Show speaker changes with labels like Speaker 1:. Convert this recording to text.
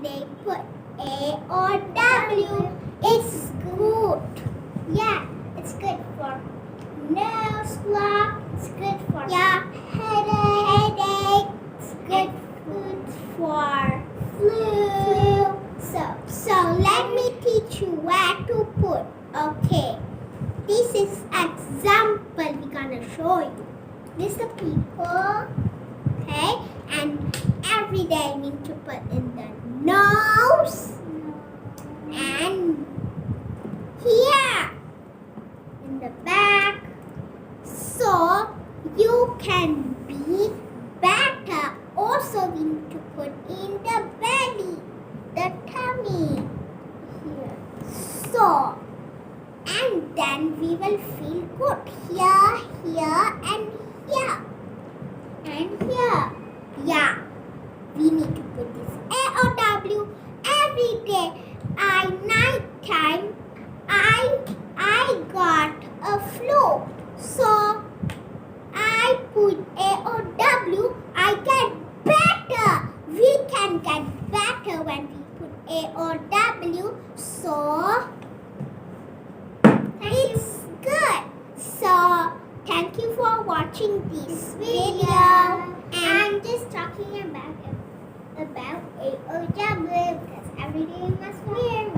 Speaker 1: they put AOW. It's good. Yeah, it's good for nose block. It's good for headache. It's good for flu. So let me teach you where to put. Okay, this is example we're gonna show you. This is the people. Okay, and every day we need to put in the nose and here in the back, so you can be better. Also, we need to put in the belly, the tummy here. So, and then we will feel good here, here, and here. And here, yeah, we need to put this AOW every day. Night time, I got a flu, so I put AOW. I get better. We can get better when we put AOW. So it's good. So thank you for watching this video. I'm just talking about AOW because every day you must wear